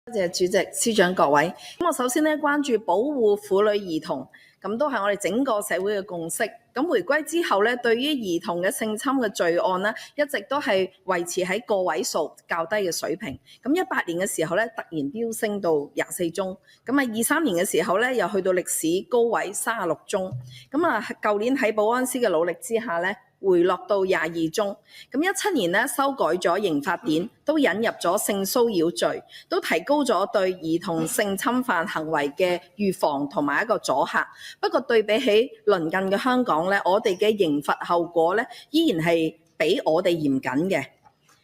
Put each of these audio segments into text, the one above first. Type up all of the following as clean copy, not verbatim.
多謝主席、司長各位。我首先咧關注保護婦女兒童，咁都係我哋整個社會嘅共識。咁回歸之後咧，對於兒童嘅性侵嘅罪案咧，一直都係維持喺個位數較低嘅水平。咁18年嘅時候咧，突然飆升到24宗。咁23年嘅時候咧，又去到歷史高位36宗。咁舊年喺保安司嘅努力之下咧，回落到22宗。咁17年咧修改咗刑法典，都引入咗性騷擾罪，都提高咗對兒童性侵犯行為嘅預防同埋一個阻嚇。不過對比起鄰近嘅香港咧，我哋嘅刑罰後果咧依然係比我哋嚴謹嘅。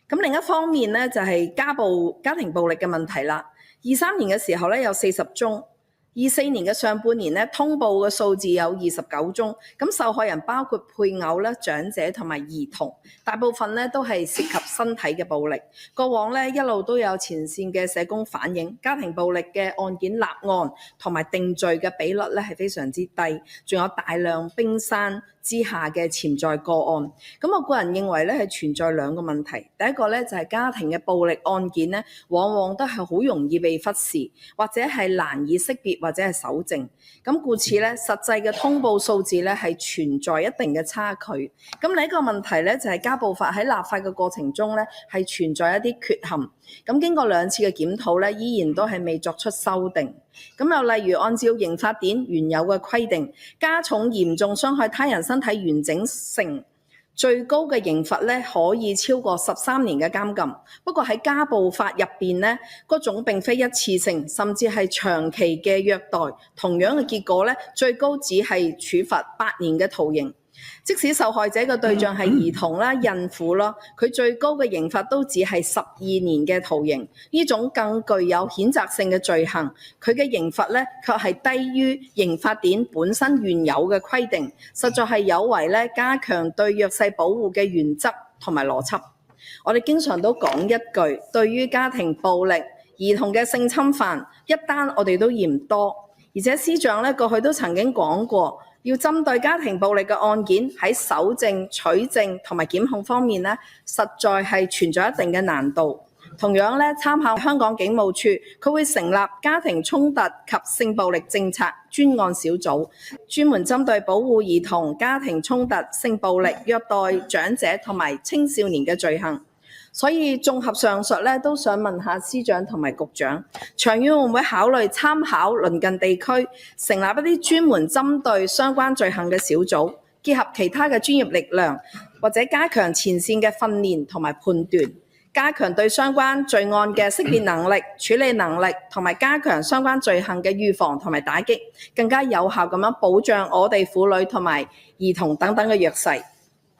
咁另一方面咧就係家庭暴力嘅問題啦。23年嘅時候咧有40宗。24年嘅上半年咧，通報嘅數字有29宗，咁受害人包括配偶咧、長者同埋兒童，大部分咧都係涉及身體嘅暴力。過往咧一路都有前線嘅社工反映，家庭暴力嘅案件立案同埋定罪嘅比率咧係非常之低，仲有大量冰山之下嘅潛在個案。咁我個人認為咧係存在兩個問題，第一個咧就係家庭嘅暴力案件咧，往往都係好容易被忽視，或者係難以識別或者係搜證，咁故此咧，實際嘅通報數字咧係存在一定嘅差距。咁另一個問題咧就係家暴法喺立法嘅過程中咧係存在一啲缺陷。咁經過2次嘅檢討咧，依然都係未作出修訂。咁又例如按照刑法典原有嘅規定，加重嚴重傷害他人身體完整性，最高嘅刑罰咧可以超過13年嘅監禁。不過喺家暴法入邊咧，嗰種並非一次性，甚至係長期嘅虐待，同樣嘅結果咧，最高只係處罰8年嘅徒刑。即使受害者嘅對象係兒童啦、孕婦啦，佢最高嘅刑罰都只係12年嘅徒刑。呢種更具有譴責性嘅罪行，佢嘅刑罰咧卻係低於刑法典本身原有嘅規定，實在係有違咧加強對弱勢保護嘅原則同埋邏輯。我哋經常都講一句，對於家庭暴力、兒童嘅性侵犯，一單我哋都嫌多。而且司長咧過去都曾經講過，要針對家庭暴力嘅案件喺搜證、取證同埋檢控方面咧，實在係存在一定嘅難度。同樣咧，參考香港警務處，佢會成立家庭衝突及性暴力政策專案小組，專門針對保護兒童、家庭衝突、性暴力、虐待長者同埋青少年嘅罪行。所以綜合上述咧，都想問下司長同埋局長，長遠會唔會考慮參考鄰近地區，成立一啲專門針對相關罪行嘅小組，結合其他嘅專業力量，或者加強前線嘅訓練同埋判斷，加強對相關罪案嘅識別能力、處理能力，同埋加強相關罪行嘅預防同埋打擊，更加有效咁樣保障我哋婦女同埋兒童等等嘅弱勢。